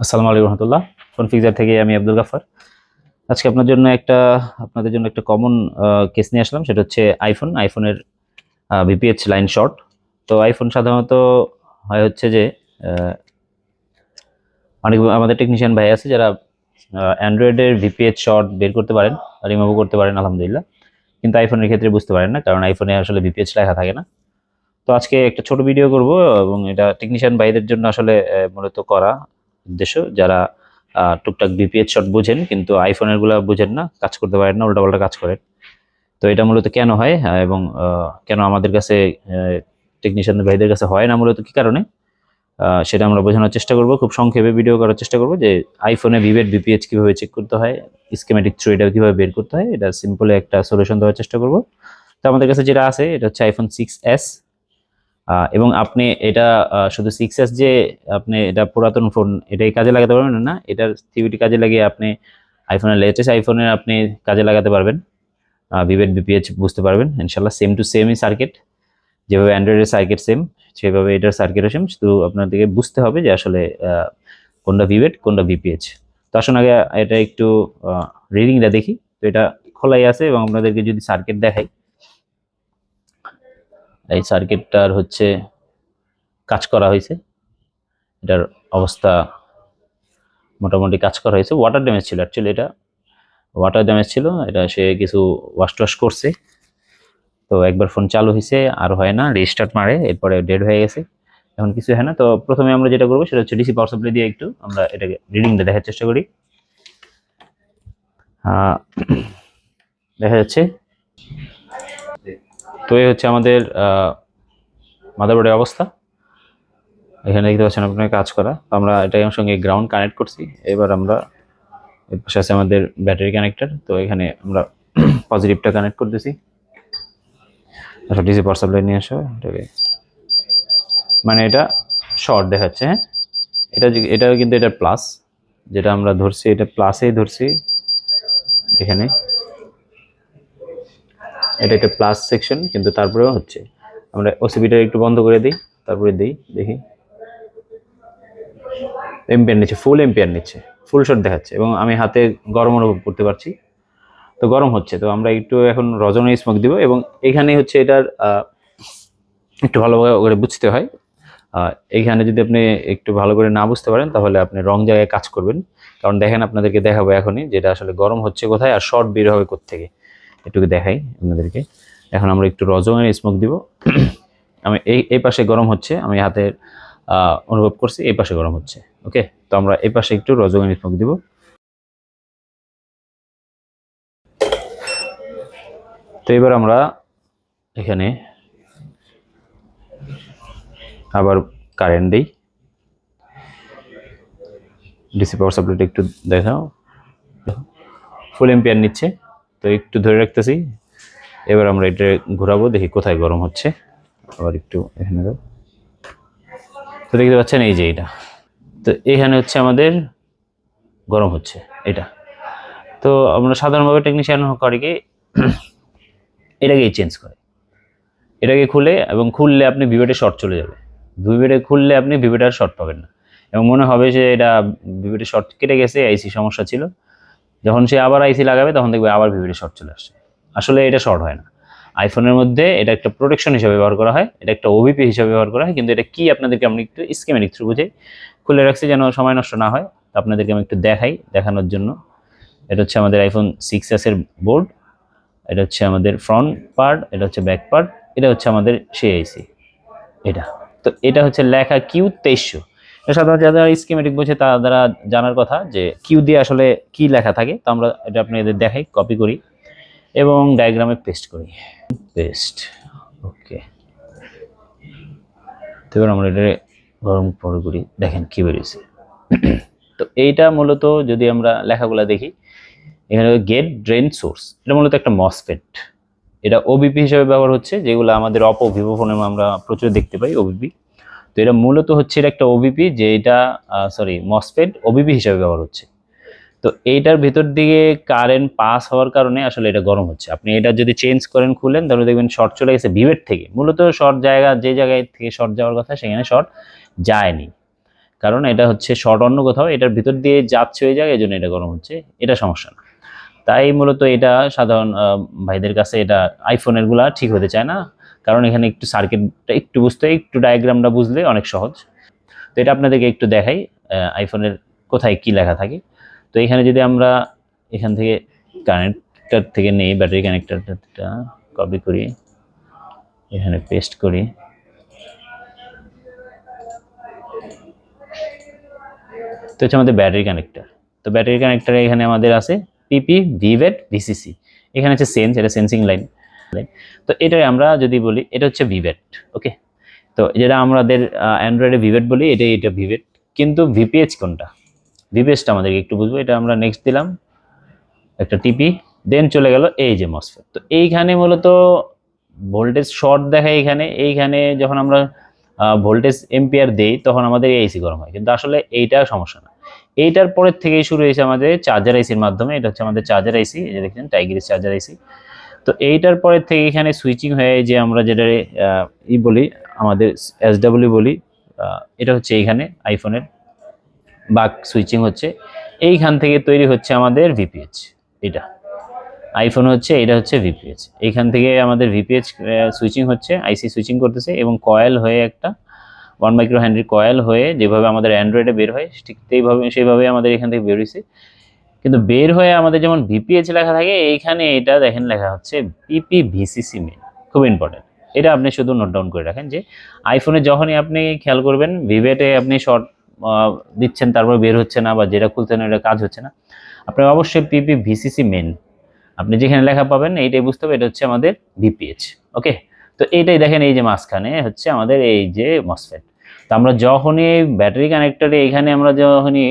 আসসালামু আলাইকুম রহমতুল্লাহ। Phone fixer থেকে আমি আব্দুল গাফার। আজকে আপনাদের জন্য একটা কমন কেস নিয়ে আসলাম। সেটা হচ্ছে আইফোনের ভিপিএইচ লাইন শর্ট। তো আইফোন সাধারণত হয় হচ্ছে যে আহ, অনেক আমাদের টেকনিশিয়ান ভাই আছে যারা অ্যান্ড্রয়েডের ভিপিএইচ শর্ট বের করতে পারেন, রিমুভ করতে পারেন আলহামদুলিল্লাহ, কিন্তু আইফোনের ক্ষেত্রে বুঝতে পারেন না, কারণ আইফোনে আসলে ভিপিএইচ লেখা থাকে না। তো আজকে একটা ছোট ভিডিও করব, এবং এটা টেকনিশিয়ান ভাইদের জন্য আসলে মূলত করা উদ্দেশ্য, যারা টুকটাক বিপিএইচ শট বুঝেন কিন্তু আইফোনের গুলা বুঝেন না, কাজ করতে পারেন না, উল্টাপাল্টা কাজ করেন। তো এটা মূলত কেন হয়, এবং কেন আমাদের কাছে টেকনিশিয়ান ভাইদের কাছে হয় না, মূলত কি কারণে, সেটা আমরা বোঝানোর চেষ্টা করব। খুব সংক্ষেপে ভিডিও করার চেষ্টা করব যে আইফোনে ভিভের বিপিএইচ কিভাবে চেক করতে হয়, স্কিমেটিক থ্রু এটা কিভাবে বের করতে হয়, এটা সিম্পলি একটা সলিউশন দেওয়ার চেষ্টা করব। তো আমাদের কাছে যেটা আছে এটা হচ্ছে iPhone 6s। এবং আপনি এটা শুধু 6s যে আপনি এটা পুরাতন ফোন এটাই কাজে লাগাতে পারবেন না, এটার সিভিটি কাজে লাগিয়ে আপনি আইফোনের লেটেস্ট আইফোনের আপনি কাজে লাগাতে পারবেন। ভিভের বিপিএইচ বুঝতে পারবেন ইনশাল্লাহ। সেম টু সেমই সার্কিট, যেভাবে অ্যান্ড্রয়েডের সার্কিট সেম, সেভাবে এটার সার্কিটও সেম। শুধু আপনাদেরকে বুঝতে হবে যে আসলে কোনটা ভিভেট কোনটা ভিপিএইচ। তো আসুন আগে এটা একটু রিডিংটা দেখি। তো এটা খোলাই আছে, এবং আপনাদেরকে যদি সার্কিট দেখাই, এই সার্কিটটার হচ্ছে কাজ করা হয়েছে, এটার অবস্থা মোটামুটি কাজ করা হয়েছে। ওয়াটার ড্যামেজ ছিল, অ্যাকচুয়ালি এটা ওয়াটার ড্যামেজ ছিল, এটা সে কিছু ওয়াশ টোয়াশ করছে। তো একবার ফোন চালু হয়েছে, আর হয় না, রিস্টার্ট মারে, এরপরে ডেড হয়ে গেছে, এখন কিছু হয় না। তো প্রথমে আমরা যেটা করবো সেটা হচ্ছে ডিসি পাওয়ার সাপ্লাই দিয়ে একটু আমরা এটাকে রিডিংটা দেখার চেষ্টা করি। দেখা যাচ্ছে। তো এই হচ্ছে আমাদের মাদারবোর্ডের অবস্থা। এখানে দেখতে পাচ্ছেন আপনার কাজ করা। আমরা এটার সঙ্গে গ্রাউন্ড কানেক্ট করছি। এবার আমরা এর পাশে আছে আমাদের ব্যাটারি কানেক্টর। তো এখানে আমরা পজিটিভটা কানেক্ট করতেছি। আচ্ছা, ডিসি পাওয়ার সাপ্লাই নিয়ে আসো এটাকে। মানে এটা শর্ট দেখাচ্ছে, হ্যাঁ, এটাও কিন্তু এটা প্লাস, যেটা আমরা ধরছি এটা প্লাসেই ধরছি। এখানে এটা একটা প্লাস সেকশন, কিন্তু তারপরেও হচ্ছে। আমরা ওসিবিটা একটু বন্ধ করে দিই, তারপরে দিই, দেখি এম্পিয়ার নিচ্ছে, ফুল এম্পিয়ার নিচ্ছে, ফুল শট দেখাচ্ছে, এবং আমি হাতে গরম অনুভব করতে পারছি। তো গরম হচ্ছে। তো আমরা একটু এখন রজনী স্মোক দিব, এবং এখানে হচ্ছে এটার একটু ভালোভাবে করে বুঝতে হয়। এইখানে যদি আপনি একটু ভালো করে না বুঝতে পারেন, তাহলে আপনি রং জায়গায় কাজ করবেন। কারণ দেখেন, আপনাদেরকে দেখাবো এখনই যেটা আসলে গরম হচ্ছে কোথায় আর শর্ট বের হবে কোত্থেকে, একটু দেখাই আপনাদেরকে। এখন আমরা একটু রজনী স্মোক দিব। আমি এই পাশে গরম হচ্ছে, আমি হাতের অনুভব করছি এই পাশে গরম হচ্ছে। ওকে, তো আমরা এই পাশে একটু রজনী স্মোক দিব। তো এবার আমরা এখানে আবার কারেন্ট দিই। ডিসি পাওয়ার সাপ্লাইটা একটু দেখাও, ফুল এম্পিয়ার নিচ্ছে। তো একটু ধরে রাখতেছি। এবার আমরা এটা ঘোরাবো, দেখি কোথায় গরম হচ্ছে। আবার একটু এখানে দাও। তো দেখতে পাচ্ছেন এই যে এটা, তো এখানে হচ্ছে আমাদের গরম হচ্ছে এটা। তো আমরা সাধারণভাবে টেকনিশিয়ান করে কি এটাকেই চেঞ্জ করে, এটাকে খুলে, এবং খুললে আপনি ভিভেটে শর্ট চলে যাবে। ভিভেটে খুললে আপনি ভিভেটার শর্ট পাবেন না, এবং মনে হবে যে এটা ভিভেটে শর্ট কেটে গেছে, আইসি সমস্যা ছিল। যখন সে আবার আইসি লাগাবে তখন দেখবে আবার ভিভেটে শর্ট চলে আসছে। আসলে এটা শর্ট হয় না। আইফোনের মধ্যে এটা একটা প্রোটেকশন হিসেবে ব্যবহার করা হয়, এটা একটা ওবিপি হিসেবে ব্যবহার করা হয়। কিন্তু এটা কি আপনাদেরকে আমি একটু স্কিমেটিক থ্রু বুঝে খুলে রাখছি, যেন সময় নষ্ট না হয়। আপনাদেরকে আমি একটু দেখাই, দেখানোর জন্য। এটা হচ্ছে আমাদের iPhone 6s এর বোর্ড। এটা হচ্ছে আমাদের ফ্রন্ট পার্ট, এটা হচ্ছে ব্যাক পার্ট, এটা হচ্ছে আমাদের সেই আইসি এটা। তো এটা হচ্ছে লেখা Q2300। সাধারণত যারা স্কিমেটিক বোঝে তারা জানার কথা যে কিউ দিয়ে আসলে কি লেখা থাকে। তো আমরা এটা আপনাদের দেখাই, কপি করি এবং ডায়াগ্রামে পেস্ট করি। পেস্ট, ওকে। তো এবার আমরা এটা গরম পরে করি, দেখেন কি বেরিয়েছে। তো এইটা মূলত যদি আমরা লেখাগুলো দেখি, এখানে গেট ড্রেন সোর্স, এটা মূলত একটা মসফেট। এটা ওবিপি হিসেবে ব্যবহার হচ্ছে, যেগুলো আমাদের অপো ভিভো ফোনে আমরা প্রচুর দেখতে পাই ওবিপি। তো এটা মূলত হচ্ছে এটা একটা ওবিপি, যে এটা মসফেট ওবিপি হিসেবে ব্যবহার হচ্ছে। তো এইটার ভিতর দিকে কারেন্ট পাস হওয়ার কারণে আসলে এটা গরম হচ্ছে। আপনি এটা যদি চেঞ্জ করেন, খুলেন, তাহলে দেখবেন শর্ট চলে গেছে ভিভেট থেকে। মূলত শর্ট জায়গা, যে জায়গায় থেকে শর্ট যাওয়ার কথা সেখানে শর্ট যায়নি, কারণ এটা হচ্ছে শর্ট অন্য কোথাও, এটার ভিতর দিয়ে যাচ্ছে হয়ে যায়, এই জন্য এটা গরম হচ্ছে, এটা সমস্যা না। তাই মূলত এটা সাধারণ ভাইদের কাছে এটা আইফোনের গুলা ঠিক হতে চায় না, কারণ এখানে একটু সার্কিটটা একটু বুঝতে, একটু ডায়াগ্রামটা বুঝলে অনেক সহজ। তো এটা আপনাদেরকে একটু দেখাই আইফোনের কোথায় কি লেখা থাকে। তো এখানে যদি আমরা এখান থেকে কানেক্টর থেকে নেই, ব্যাটারি কানেক্টরটা কপি করি, এখানে পেস্ট করি, তো হচ্ছে আমাদের ব্যাটারি কানেক্টর। তো ব্যাটারি কানেক্টরে এখানে আমাদের আছে পিপি, ভিভেট, ভিসিসি। এখানে হচ্ছে সেন্স, এটা সেন্সিং লাইন। তো এটাই আমরা যদি বলি এটা হচ্ছে ভিভেট। ওকে, তো যেটা আমাদের অ্যান্ড্রয়েডে ভিভেট বলি, এটা ভিভেট। কিন্তু ভিপিএইচ কোনটা, ভিপিএইচটা আমাদেরকে একটু বুঝবো। এটা আমরা নেক্সট দিলাম, একটা টিপি, দেন চলে গেল এই যে মসফেট। তো এইখানে মূলত ভোল্টেজ শর্ট দেখায় এইখানে যখন আমরা ভোল্টেজ এম্পিয়ার দেই তখন আমাদের এসি গরম হয়, কিন্তু আসলে এইটা সমস্যা না। এইটার পরের থেকেই শুরু হয়েছে আমাদের চার্জার আইসির মাধ্যমে। এটা হচ্ছে আমাদের চার্জার আইসি, এই যে দেখছেন টাইগ্রিস চার্জার আইসি। তো এইটার পরের থেকে এখানে সুইচিং হয়ে যে আমরা যেটা বলি আমাদের এসডব্লিউ বলি, এটা হচ্ছে এইখানে আইফোনের বাক সুইচিং হচ্ছে, এইখান থেকে তৈরি হচ্ছে আমাদের ভিপিএইচ। এটা আইফোন হচ্ছে, এটা হচ্ছে ভিপিএইচ। এইখান থেকে আমাদের ভিপিএইচ সুইচিং হচ্ছে, আইসি সুইচিং করতেছে, এবং কয়েল হয়ে একটা 1 মাইক্রো হেনরি কয়েল হয়ে যেভাবে আমাদের অ্যান্ড্রয়েডে বের হয় ঠিক সেইভাবে আমাদের এখান থেকে বের হয়েছে। কিন্তু বের হয়ে আমাদের যেমন ভিপিএইচ লেখা থাকে, এইখানে এটা দেখেন লেখা হচ্ছে পিপি ভিসিসি মেন। খুব ইম্পর্টেন্ট, এটা আপনি শুধু নোট ডাউন করে রাখেন যে আইফোনে যখনই আপনি খেয়াল করবেন ভিভেটে আপনি শর্ট দিচ্ছেন, তারপর বের হচ্ছে না, বা যেটা খুলছেন এটা কাজ হচ্ছে না, আপনি অবশ্যই পিপি ভিসিসি মেন আপনি যেখানে লেখা পাবেন এইটাই বুঝতে হবে, এটা হচ্ছে আমাদের ভিপিএইচ। ওকে, তো এইটাই দেখেন এই যে মাঝখানে হচ্ছে আমাদের এই যে মসফেট। তো আমরা যখনই ব্যাটারি কানেক্টরে এইখানে আমরা যখনই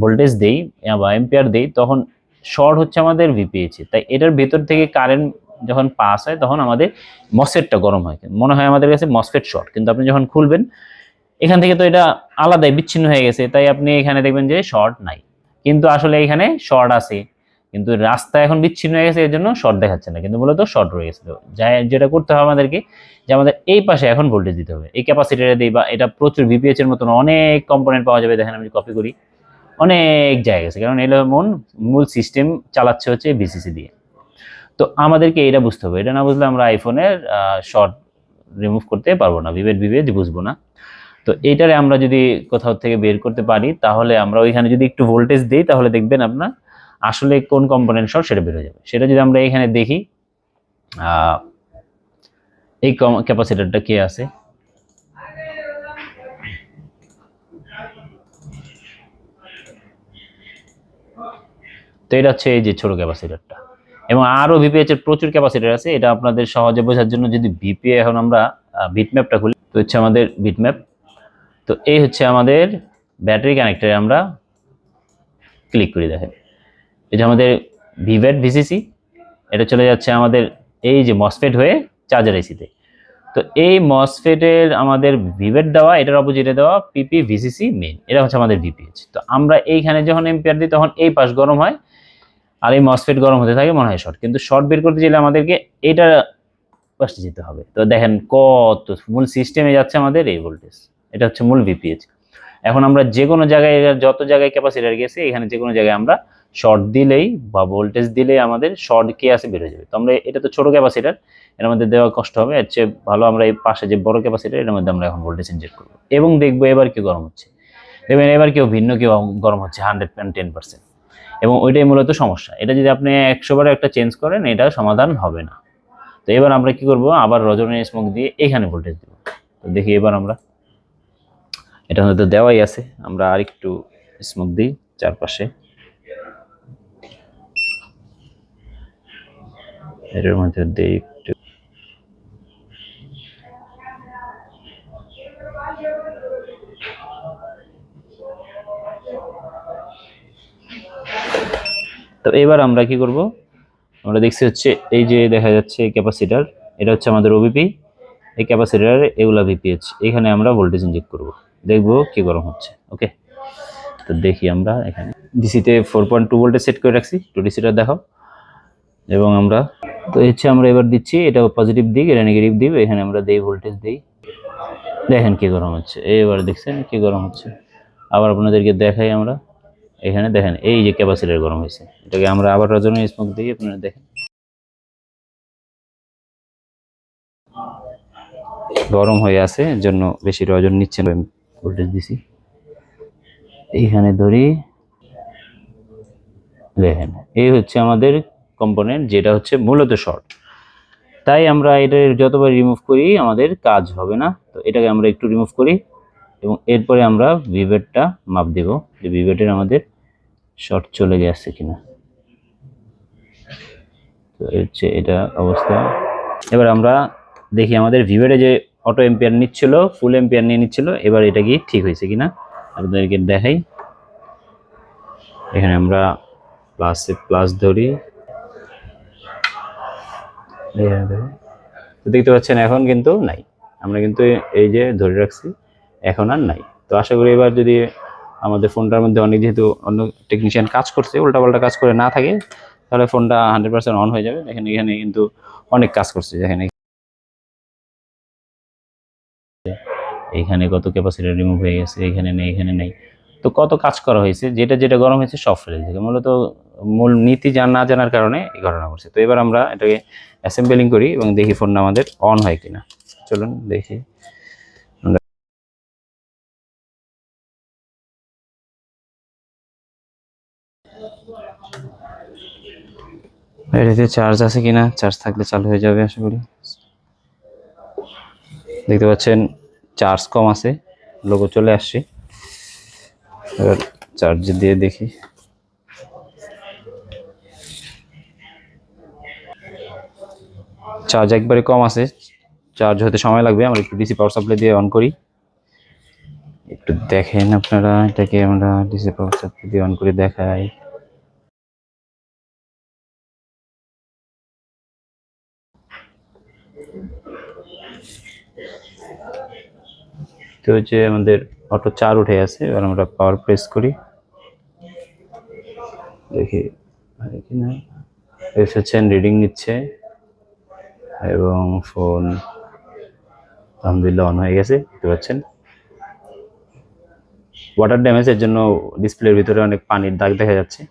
ভোল্টেজ দেই বা এম্পিয়ার দেই, তখন শর্ট হচ্ছে আমাদের ভিপিএইচ। তাই এটার ভেতর থেকে কারেন্ট যখন পাস হয় তখন আমাদের মসফেটটা গরম হয়, মনে হয় আমাদের কাছে মসফেট শর্ট, কিন্তু আপনি যখন খুলবেন এখান থেকে তো এটা আলাদাই বিচ্ছিন্ন হয়ে গেছে, তাই আপনি এখানে দেখবেন যে শর্ট নাই, কিন্তু আসলে এখানে শর্ট আছে, কিন্তু রাস্তা এখন বিচ্ছিন্ন হয়ে গেছে, এর জন্য শর্ট দেখাচ্ছে না, কিন্তু মূলত শর্ট রয়ে গেছে। যেটা করতে হবে আমাদেরকে, যে আমাদের এই পাশে এখন ভোল্টেজ দিতে হবে, এই ক্যাপাসিটারে দিই, বা এটা প্রচুর ভিপিএইচ এর মতন অনেক কম্পোনেন্ট পাওয়া যাবে। দেখেন আমি কপি করি, অনেক জায়গা গেছে, কারণ এগুলো মূল সিস্টেম চালাচ্ছে হচ্ছে ভিসিসি দিয়ে। তো আমাদেরকে এটা বুঝতে হবে, এটা না বুঝলে আমরা আইফোনের শর্ট রিমুভ করতে পারবো না, ভিভেট বুঝবো না। তো এইটারে আমরা যদি কোথাও থেকে বের করতে পারি, তাহলে আমরা ওইখানে যদি একটু ভোল্টেজ দিই, তাহলে দেখবেন আপনার আসলে কোন কম্পোনেন্ট শর্ট সেটা বের হয়ে যাবে। সেটা যদি আমরা এখানে দেখি, এই ক্যাপাসিটরটা কে আছে, তো এটা হচ্ছে এই যে ছোট ক্যাপাসিটরটা, এবং আরো ভিপিএইচ এর প্রচুর ক্যাপাসিটর আছে। এটা আপনাদের সহজে বোঝার জন্য যদি ভিপিএ এখন আমরা বিটম্যাপটা খুলি, তো হচ্ছে আমাদের বিটম্যাপ। তো এই হচ্ছে আমাদের ব্যাটারি কানেক্টরে আমরা ক্লিক করি, দেখেন এটা আমাদের ভিভেট ভিসিসি, এটা চলে যাচ্ছে আমাদের এই যে মসফেট হয়ে চার্জার আইসিতে। তো এই মসফেটের আমাদের ভিভেট দেওয়া, এটার অপোজিটে দেওয়া পিপি ভিসিসি মেইন, এটা হচ্ছে আমাদের ভিপিএইচ। তো আমরা এইখানে যখন এম্পিয়ার দিই তখন এই পাশ গরম হয়, আর এই মসফেট গরম হতে থাকে, মনে হয় শর্ট। কিন্তু শর্ট বের করতে চাইলে আমাদেরকে এটা পাশে যেতে হবে। তো দেখেন কত মূল সিস্টেমে যাচ্ছে আমাদের এই ভোল্টেজ, এটা হচ্ছে মূল ভিপিএইচ। এখন আমরা যে কোনো জায়গায়, যত জায়গায় ক্যাপাসিটার গেছে, এখানে যে কোনো জায়গায় আমরা শর্ট দিলেই বা ভোল্টেজ দিলেই আমাদের শর্ট কে আছে বের হয়ে যাবে। তো আমরা এটা তো ছোট ক্যাপাসিটার, এর মধ্যে দেওয়া কষ্ট হবে, এর চেয়ে ভালো আমরা এই পাশে যে বড় ক্যাপাসিটার, এর মধ্যে আমরা এখন ভোল্টেজ ইনজেক্ট করবো, এবং দেখবো এবার কি গরম হচ্ছে। দেখবেন এবার কেউ গরম হচ্ছে 110%, এবং ওইটাই মূলত সমস্যা। এটা যদি আপনি 100 বার একটা চেঞ্জ করেন, এটা সমাধান হবে না। তো এবার আমরা কি করব, আবার রজনী স্মোক দিয়ে এখানে ভোল্টেজ দেব। তো দেখি এবার আমরা, এটা হয়তো দেওয়াই আছে, আমরা আরেকটু স্মোক দিই চারপাশে, এর মধ্যে দিই একটু। তো এবার আমরা কি করব, আমরা দেখছি হচ্ছে এই যে দেখা যাচ্ছে ক্যাপাসিটার, এটা হচ্ছে আমাদের ওবিপি, এই ক্যাপাসিটার এগুলা ভিপিএইচ, এখানে আমরা ভোল্টেজ ইনজেক্ট করব, দেখবো কি গরম হচ্ছে। ওকে, তো দেখি আমরা এখানে ডিসিতে 4.2 ভোল্টে সেট করে রাখছি, টু ডিসিটা দেখাও। এবং আমরা তো হচ্ছে আমরা এবার দিচ্ছি, এটা পজিটিভ দিক, এটা নেগেটিভ দিক, এখানে আমরা দেই ভোল্টেজ দিই, দেখেন কি গরম হচ্ছে, এবার দেখছেন কি গরম হচ্ছে। আবার আপনাদেরকে দেখাই আমরা, এখানে দেখেন এই যে ক্যাপাসিটর গরম হয়েছে, এটাকে আমরা আবার রজনী স্মোক দিই, আপনারা দেখেন গরম হয়ে আছে, এর জন্য বেশি রজন নিচ্ছে না। ভোল্টেজ দিছি এইখানে ধরি, দেখেন এই হচ্ছে আমাদের কম্পোনেন্ট, যেটা হচ্ছে মূলত শর্ট। তাই আমরা এটা যতবার রিমুভ করি আমাদের কাজ হবে না। তো এটাকে আমরা একটু রিমুভ করি এবং এরপরে আমরা ভিভেটটা মাপ দেব যে ভিভেটের আমাদের শর্ট চলে গেছে কিনা। তো এই হচ্ছে এটা অবস্থা। এবার আমরা দেখি আমাদের ভিভেটে যে অটো এম্পিয়ার নিচ্ছিল, ফুল এম্পিয়ার নিয়ে নিচ্ছিল, এবার এটা কি ঠিক হয়েছে কিনা আপনাদেরকে দেখাই। এখানে আমরা প্লাস ধরি, দেখতে পাচ্ছেন এখন কিন্তু নাই, আমরা কিন্তু এই যে ধরে রাখছি, এখন আর নাই। তো আশা করি এবার যদি আমাদের ফোনটার মধ্যে অনেক, যেহেতু অন্য টেকনিশিয়ান কাজ করছে, উল্টাপাল্টা কাজ করে না থাকে, তাহলে ফোনটা 100% অন হয়ে যাবে। দেখেন এখানে কিন্তু অনেক কাজ করছে, দেখেন এখানে কত ক্যাপাসিটি রিমুভ হয়ে গেছে, এখানে নেই, এখানে নেই। তো কত কাজ করা হয়েছে, যেটা যেটা গরম হয়েছে সব ফেলে দিয়েছে, মূলত মূল নীতি না জানার কারণে এই ঘটনা ঘটছে। তো এবার আমরা এটাকে অ্যাসেম্বলিং করি এবং দেখি ফোনটা আমাদের অন হয় কিনা। চলুন দেখি। এটাতে চার্জ আছে কিনা, চার্জ থাকলে চালু হয়ে যাবে আশা করি। দেখতে পাচ্ছেন চার্জ কম আছে, লোগো চলে আসছে। এবার চার্জ দিয়ে দেখি, চার্জ একবারে কম আছে, চার্জ হতে সময় লাগবে। আমরা একটু ডিসি পাওয়ার সাপ্লাই দিয়ে অন করি, একটু দেখেন আপনারা। এটাকে আমরা ডিসি পাওয়ার সাপ্লাই দিয়ে অন করে দেখাই। তো হচ্ছে আমাদের অটো 4 উঠে আছে। এবার আমরা পাওয়ার প্রেস করি, দেখি কিনা। এসেছেন, রিডিং নিচ্ছে এবং ফোন আলহামদুলিল্লাহ অন হয়ে গেছে। দেখতে পাচ্ছেন ওয়াটার ড্যামেজের জন্য ডিসপ্লের ভিতরে অনেক পানির দাগ দেখা যাচ্ছে।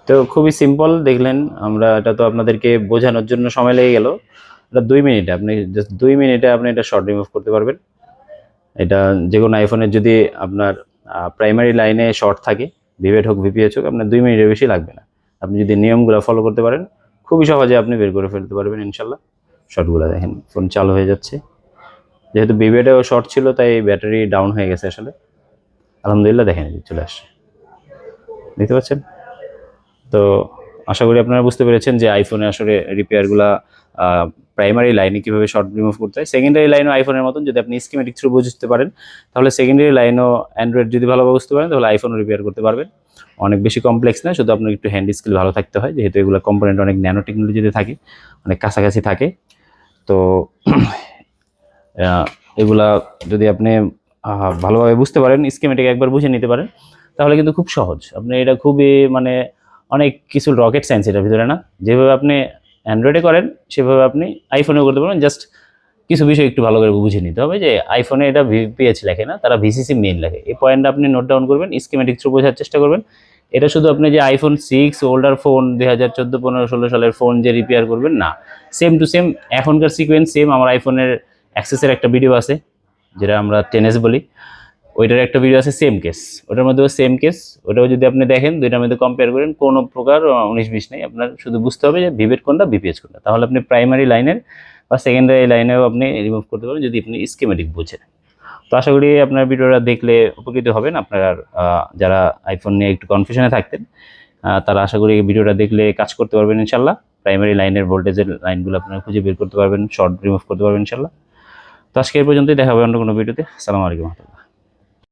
তো খুবই সিম্পল, দেখলেন আমরা। এটা তো আপনাদেরকে বোঝানোর জন্য সময় লেগে গেল। এটা 2 মিনিটে আপনি, জাস্ট 2 মিনিটে আপনি এটা শর্ট রিমুভ করতে পারবেন। এটা যে কোনো আইফোনের যদি আপনার প্রাইমারি লাইনে শর্ট থাকে, ভিভেট হোক ভিপিএইচ হোক, আপনার 2 মিনিটের বেশি লাগবে না। আপনি যদি নিয়মগুলো ফলো করতে পারেন, খুবই সহজে আপনি বের করে ফেলতে পারবেন ইনশাল্লাহ। শর্টগুলো দেখেন, ফোন চালু হয়ে যাচ্ছে। যেহেতু ভিভেটেও শর্ট ছিল তাই ব্যাটারি ডাউন হয়ে গেছে আসলে। আলহামদুলিল্লাহ দেখেন চলে আসছে, দেখতে পাচ্ছেন। তো আশা করি আপনারা বুঝতে পেরেছেন যে আইফোনে আসলে রিপেয়ারগুলা প্রাইমারি লাইনে কীভাবে শর্ট রিমুভ করতে হয়। সেকেন্ডারি লাইনও আইফোনের মতন, যদি আপনি স্কিমেটিক থ্রু বুঝতে পারেন, তাহলে সেকেন্ডারি লাইনও অ্যান্ড্রয়েড যদি ভালোভাবে বুঝতে পারেন, তাহলে আইফোনও রিপেয়ার করতে পারবেন। অনেক বেশি কমপ্লেক্স না, শুধু আপনার একটু হ্যান্ড স্কিল ভালো থাকতে হয়, যেহেতু এগুলো কম্পোনেন্ট অনেক ন্যানো টেকনোলজিতে থাকে, অনেক কাছাকাছি থাকে। তো এগুলা যদি আপনি ভালোভাবে বুঝতে পারেন, স্কিমেটিক একবার বুঝে নিতে পারেন, তাহলে কিন্তু খুব সহজ। আপনি এটা খুবই মানে অনেক কিছু রকেট সায়েন্স এটার ভিতরে না। যেভাবে আপনি অ্যান্ড্রয়েডে করেন সেভাবে আপনি আইফোনেও করতে পারবেন। জাস্ট কিছু বিষয় একটু ভালো করে বুঝে নিতে হবে যে আইফোনে এটা ভিপিএইচ লেখে না, তারা ভিসিসি মেইন লেখে। এই পয়েন্টটা আপনি নোট ডাউন করবেন, স্কিমেটিক থ্রু বোঝার চেষ্টা করবেন। এটা শুধু আপনি যে আইফোন 6 ওল্ডার ফোন 2014, 15, 16 সালের ফোন যে রিপেয়ার করবেন না, সেম টু সেম এখনকার সিকোয়েন্স সেম। আমার আইফোনের অ্যাক্সেসের একটা ভিডিও আছে, যেটা আমরা 10s বলি, ওইটার একটা ভিডিও আছে সেম কেস, ওটার মধ্যেও সেম কেস। ওটাও যদি আপনি দেখেন, দুইটার মধ্যে কম্পেয়ার করেন, কোনো প্রকার 19-20 নেই। আপনার শুধু বুঝতে হবে যে ভিভেট কোনটা ভিপিএইচ কোনটা, তাহলে আপনি প্রাইমারি লাইনের বা সেকেন্ডারি লাইনেও আপনি রিমুভ করতে পারবেন যদি আপনি স্কিমেটিক বুঝেন। তো আশা করি আপনার ভিডিওটা দেখলে উপকৃত হবেন। আপনার যারা আইফোন নিয়ে একটু কনফিউশনে থাকতেন, তারা আশা করি এই ভিডিওটা দেখলে কাজ করতে পারবেন ইনশাল্লাহ। প্রাইমারি লাইনের ভোল্টেজের লাইনগুলো আপনারা খুঁজে বের করতে পারবেন, শর্ট রিমুভ করতে পারবেন ইনশাল্লাহ। তো আজকে এই পর্যন্তই, দেখা হবে অন্য কোনো ভিডিওতে। আসসালামু আলাইকুম।